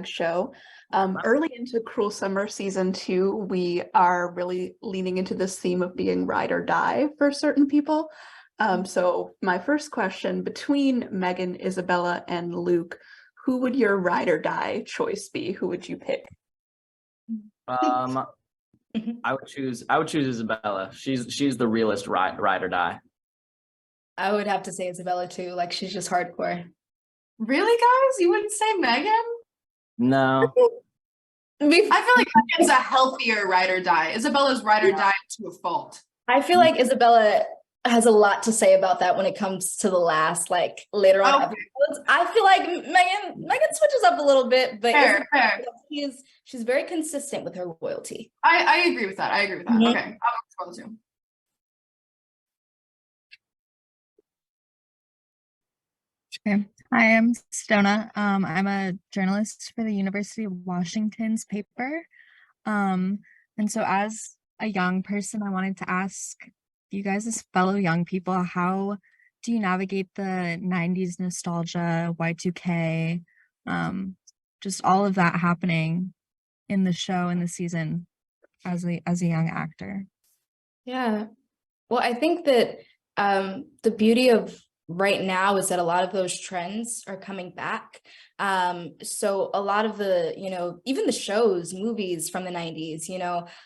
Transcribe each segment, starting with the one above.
#show. Early into Cruel Summer season 2, we are really leaning into this theme of being ride or die for certain people. So my first question, between Megan, Isabella, and Luke, who would your ride or die choice be? Who would you pick? I would choose Isabella. She's the realest ride or die. I would have to say Isabella too. Like, she's just hardcore. Really, guys? You wouldn't say Megan? No. I feel like Megan's a healthier ride or die. Isabella's ride or die to a fault. I feel like Isabella has a lot to say about that when it comes to the last, like, later on episodes. I feel like Megan switches up a little bit, but fair. She's very consistent with her loyalty. I agree with that. Okay, I'll go too. Okay. Hi, I'm Stona. I'm a journalist for the University of Washington's paper. And so as a young person, I wanted to ask you guys as fellow young people, how do you navigate the 90s nostalgia, Y2K, just all of that happening in the show, in the season as a young actor? Yeah. Well, I think that the beauty of right now is that a lot of those trends are coming back. So a lot of the, even the shows, movies from the 90s,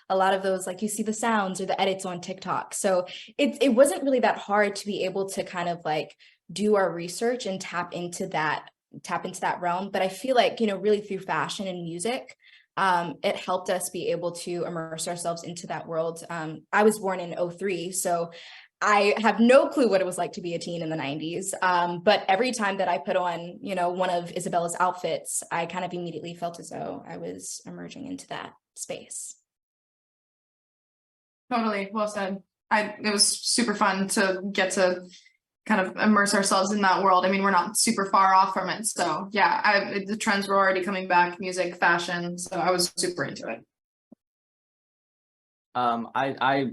a lot of those, like, you see the sounds or the edits on TikTok. So it wasn't really that hard to be able to kind of like do our research and tap into that realm. But I feel like, really through fashion and music, it helped us be able to immerse ourselves into that world. I was born in 2003, so I have no clue what it was like to be a teen in the 90s. But every time that I put on, one of Isabella's outfits, I kind of immediately felt as though I was emerging into that space. Totally. Well said. It was super fun to get to kind of immerse ourselves in that world. I mean, we're not super far off from it. So yeah, the trends were already coming back, music, fashion. So I was super into it. I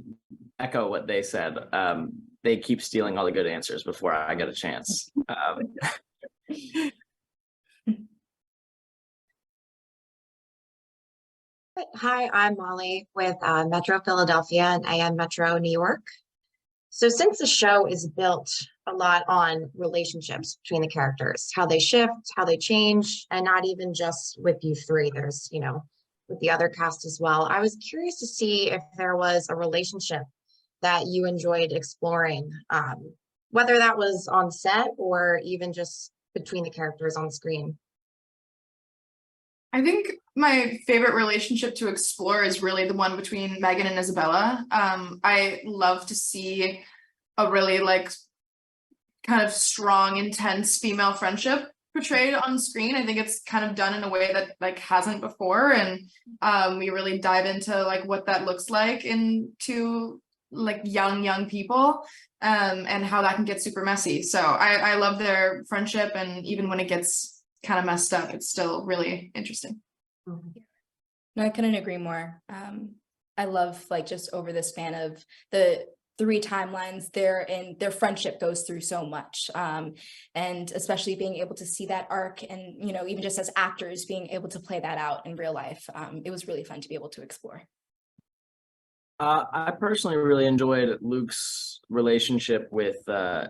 echo what they said. They keep stealing all the good answers before I get a chance. Hi, I'm Molly with Metro Philadelphia and AM Metro New York. So since the show is built a lot on relationships between the characters, how they shift, how they change, and not even just with you three, there's, with the other cast as well. I was curious to see if there was a relationship that you enjoyed exploring, whether that was on set or even just between the characters on screen. I think my favorite relationship to explore is really the one between Megan and Isabella. I love to see a really kind of strong, intense female friendship portrayed on screen. I think it's kind of done in a way that hasn't before, and we really dive into what that looks like into young people, and how that can get super messy. So I love their friendship, and even when it gets kind of messed up, it's still really interesting. No, I couldn't agree more. I love just over the span of the 3 timelines, their friendship goes through so much, and especially being able to see that arc, and even just as actors being able to play that out in real life, it was really fun to be able to explore. I personally really enjoyed Luke's relationship with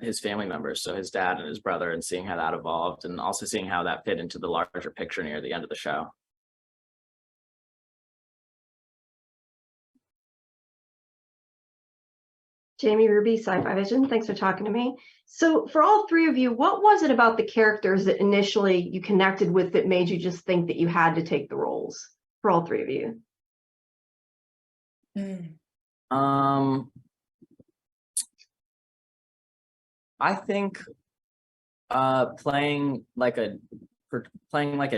his family members, so his dad and his brother, and seeing how that evolved, and also seeing how that fit into the larger picture near the end of the show. Jamie Ruby, Sci-Fi Vision. Thanks for talking to me. So for all 3 of you, what was it about the characters that initially you connected with that made you just think that you had to take the roles, for all 3 of you? I think playing like a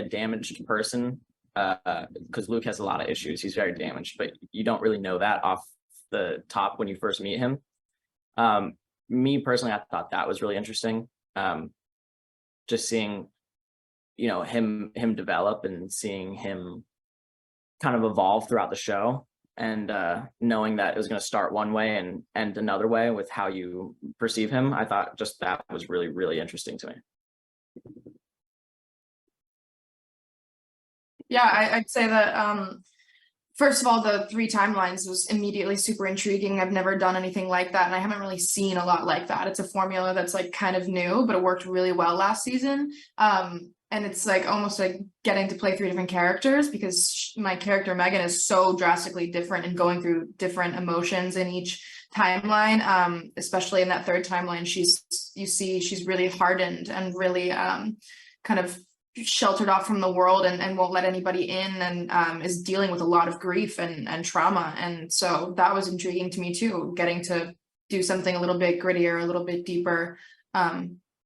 damaged person, because Luke has a lot of issues. He's very damaged, but you don't really know that off the top when you first meet him. Me personally, I thought that was really interesting. Just seeing, him develop, and seeing him kind of evolve throughout the show, and knowing that it was going to start one way and end another way with how you perceive him. I thought just that was really, really interesting to me. Yeah, I'd say that first of all, the 3 timelines was immediately super intriguing. I've never done anything like that, and I haven't really seen a lot like that. It's a formula that's like kind of new, but it worked really well last season. And it's like almost like getting to play 3 different characters, because my character Megan is so drastically different and going through different emotions in each timeline. Especially in that 3rd timeline, she's really hardened and really kind of sheltered off from the world and won't let anybody in, and is dealing with a lot of grief and trauma. And so that was intriguing to me too. Getting to do something a little bit grittier, a little bit deeper,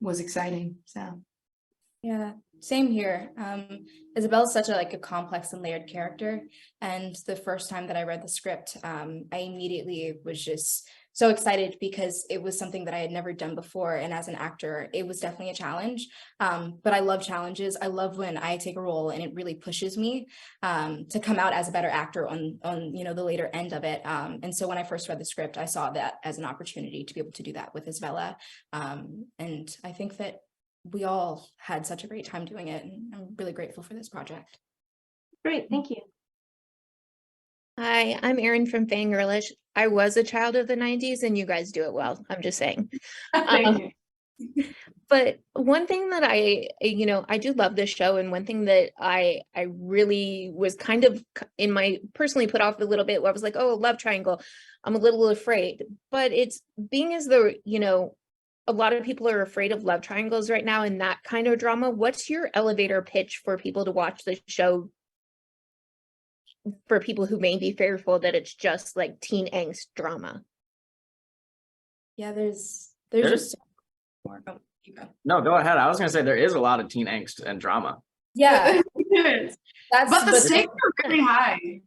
was exciting. So Yeah, same here. Isabella's such a complex and layered character. And the first time that I read the script, I immediately was just so excited, because it was something that I had never done before. And as an actor, it was definitely a challenge. But I love challenges. I love when I take a role and it really pushes me to come out as a better actor on the later end of it. And so when I first read the script, I saw that as an opportunity to be able to do that with Isabella. And I think that we all had such a great time doing it, and I'm really grateful for this project. Great, thank you. Hi, I'm Erin from Fangirlish. I was a child of the 90s and you guys do it well. I'm just saying. thank you. But one thing that I do love this show, and one thing that I really was kind of in my personally put off a little bit, where I was like, oh, love triangle, I'm a little afraid. But it's being as though, a lot of people are afraid of love triangles right now and that kind of drama. What's your elevator pitch for people to watch the show, for people who may be fearful that it's just like teen angst drama? Yeah, there's just oh, you go. No, go ahead. I was gonna say there is a lot of teen angst and drama. Yeah, But the stakes are really high.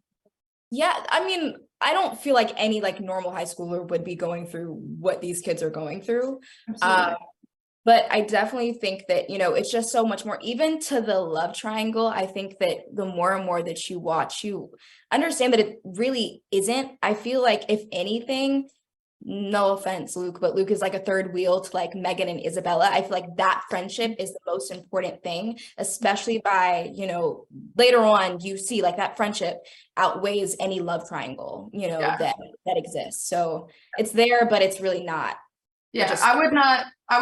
Yeah, I mean, I don't feel like any normal high schooler would be going through what these kids are going through. But I definitely think that, it's just so much more, even to the love triangle. I think that the more and more that you watch, you understand that it really isn't. I feel like, if anything, no offense, Luke, but Luke is like a third wheel to Megan and Isabella. I feel like that friendship is the most important thing, especially by, later on, you see that friendship outweighs any love triangle, that exists. So it's there, but it's really not. Yeah, I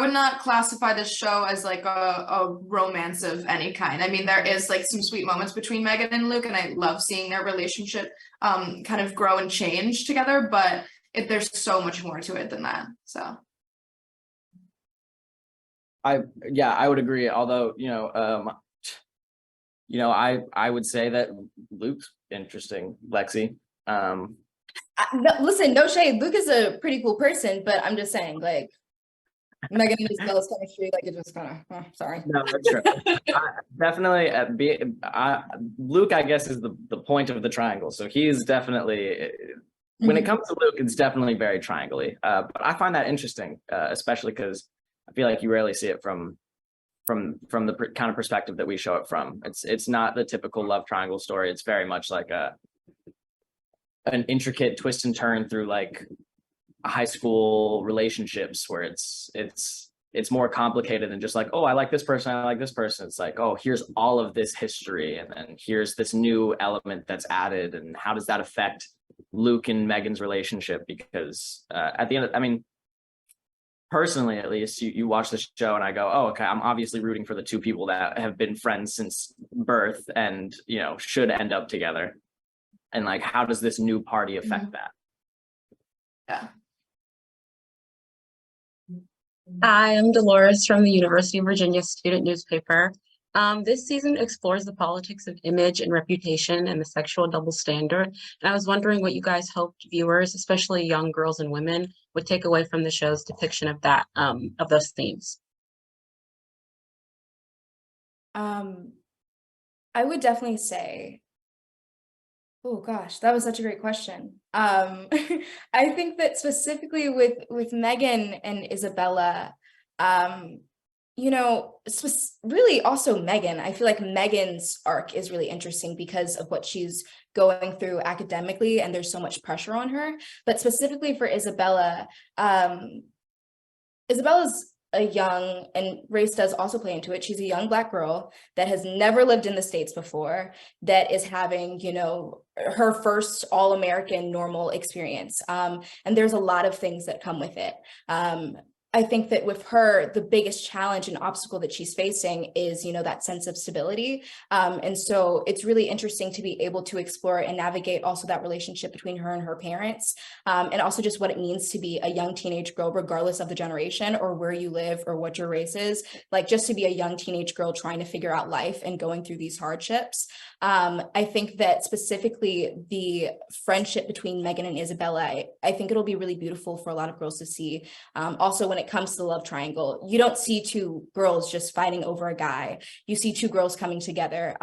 would not classify this show as a romance of any kind. I mean, there is some sweet moments between Megan and Luke, and I love seeing their relationship kind of grow and change together, but there's so much more to it than that. So I would agree. Although, I would say that Luke's interesting, Lexi. Listen, no shade. Luke is a pretty cool person, but I'm just saying, Megan and Isabella's chemistry, it just kind of, sorry. No, that's true. Definitely, Luke, I guess, is the point of the triangle. So he's definitely, when it comes to Luke, it's definitely very triangle-y. But I find that interesting, especially because I feel like you rarely see it from the kind of perspective that we show it from. It's not the typical love triangle story. It's very much like an intricate twist and turn through high school relationships, where it's more complicated than just oh, I like this person, I like this person. It's oh, here's all of this history, and then here's this new element that's added, and how does that affect Luke and Megan's relationship? Because at the end I mean, personally, at least, you watch the show and I go, oh, okay, I'm obviously rooting for the 2 people that have been friends since birth and should end up together. And how does this new party affect that? Yeah. Hi, I'm Dolores from the University of Virginia student newspaper. This season explores the politics of image and reputation and the sexual double standard. And I was wondering what you guys hoped viewers, especially young girls and women, would take away from the show's depiction of that, of those themes. I would definitely say, oh gosh, that was such a great question. I think that specifically with Megan and Isabella, really also Megan, I feel like Megan's arc is really interesting because of what she's going through academically, and there's so much pressure on her. But specifically for Isabella, Isabella's a young, and race does also play into it, she's a young Black girl that has never lived in the States before, that is having, you know, her first all-American normal experience. And there's a lot of things that come with it. I think that with her, the biggest challenge and obstacle that she's facing is, you know, that sense of stability. And so it's really interesting to be able to explore and navigate also that relationship between her and her parents, and also just what it means to be a young teenage girl, regardless of the generation or where you live or what your race is, like just to be a young teenage girl trying to figure out life and going through these hardships. I think that specifically the friendship between Megan and Isabella, I think it'll be really beautiful for a lot of girls to see. Also, when it comes to the love triangle, you don't see two girls just fighting over a guy. You see two girls coming together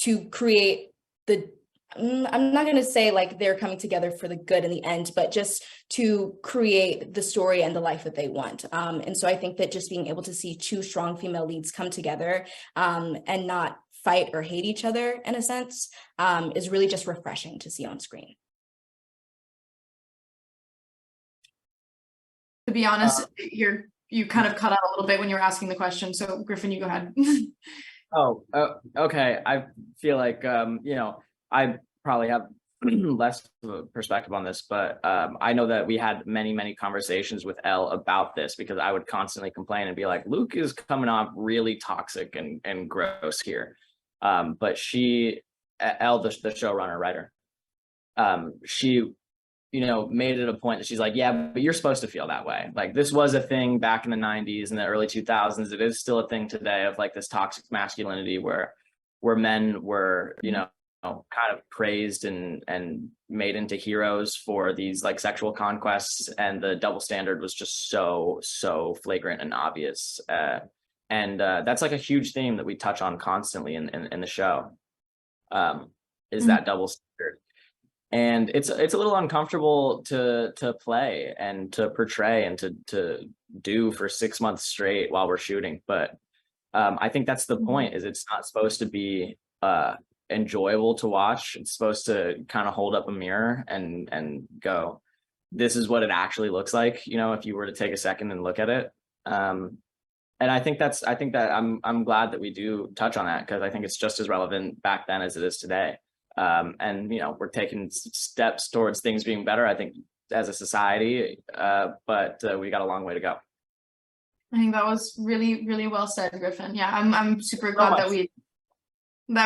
to create the, I'm not going to say like they're coming together for the good in the end, but just to create the story and the life that they want. And so I think that just being able to see two strong female leads come together and not fight or hate each other in a sense is really just refreshing to see on screen. To be honest, you kind of cut out a little bit when you were asking the question. So Griffin, you go ahead. Okay. I feel like, you know, I probably have less of a perspective on this, but I know that we had many conversations with Elle about this, because I would constantly complain and be like, Luke is coming off really toxic and gross here. But Elle, the showrunner, writer, she, you know, made it a point that she's like, yeah, but you're supposed to feel that way. Like, this was a thing back in the 90s and the early 2000s. It is still a thing today of like this toxic masculinity where men were, you know, kind of praised and made into heroes for these like sexual conquests, and the double standard was just so flagrant and obvious. And that's like a huge theme that we touch on constantly in the show, is that double standard. And it's a little uncomfortable to play and to portray and to do for 6 months straight while we're shooting. But I think that's the point, is it's not supposed to be enjoyable to watch. It's supposed to kind of hold up a mirror and go, this is what it actually looks like, you know, if you were to take a second and look at it. And I think that I'm glad that we do touch on that, because I think it's just as relevant back then as it is today. And, you know, we're taking steps towards things being better, I think, as a society, but we got a long way to go. I think that was really well said, Griffin. Yeah, I'm super glad that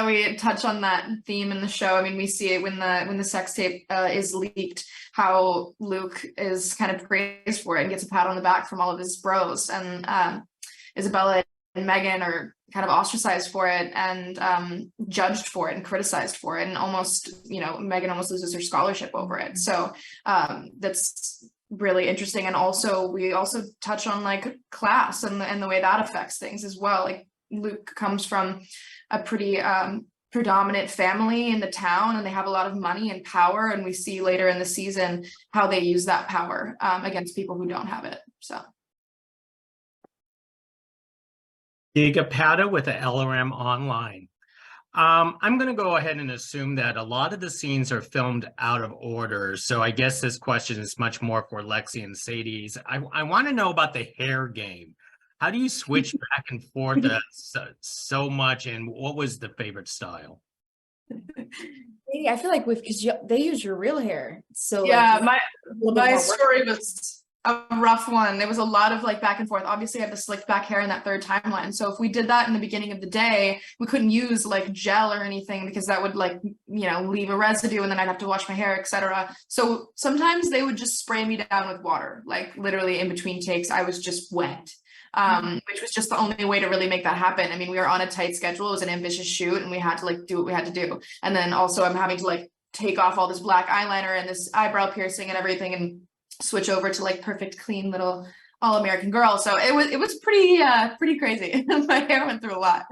we touch on that theme in the show. I mean, we see it when the sex tape is leaked, how Luke is kind of praised for it and gets a pat on the back from all of his bros, and Isabella and Megan are kind of ostracized for it and judged for it and criticized for it, and almost, you know, Megan almost loses her scholarship over it. So that's really interesting. And also we also touch on like class and the way that affects things as well. Like, Luke comes from a pretty predominant family in the town, and they have a lot of money and power, and we see later in the season how they use that power against people who don't have it. So Giga Patta with the LRM Online. I'm going to go ahead and assume that a lot of the scenes are filmed out of order. So I guess this question is much more for Lexi and Sadie's. I want to know about the hair game. How do you switch back and forth so much? And what was the favorite style? I feel like because they use your real hair. So yeah, like, my story was a rough one. There was a lot of like back and forth. Obviously, I have the slicked back hair in that third timeline. So if we did that in the beginning of the day, we couldn't use like gel or anything, because that would like, you know, leave a residue, and then I'd have to wash my hair, etc. So sometimes they would just spray me down with water, like literally in between takes, I was just wet. Which was just the only way to really make that happen. I mean, we were on a tight schedule. It was an ambitious shoot, and we had to like do what we had to do. And then also I'm having to like take off all this black eyeliner and this eyebrow piercing and everything, and switch over to like perfect, clean little all-American girl. So it was pretty crazy. My hair went through a lot.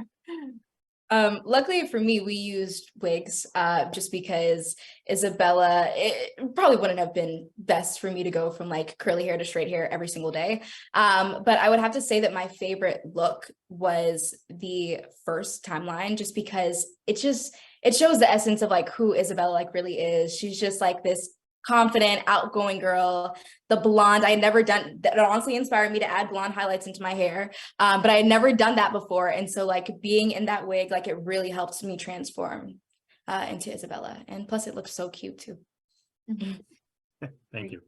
Luckily for me, we used wigs just because Isabella, it probably wouldn't have been best for me to go from like curly hair to straight hair every single day. But I would have to say that my favorite look was the first timeline, just because it shows the essence of like who Isabella like really is. She's just like this confident, outgoing girl. The blonde, I had never done that. Honestly inspired me to add blonde highlights into my hair, but I had never done that before. And so like being in that wig, like it really helped me transform into Isabella. And plus it looks so cute too. Thank you.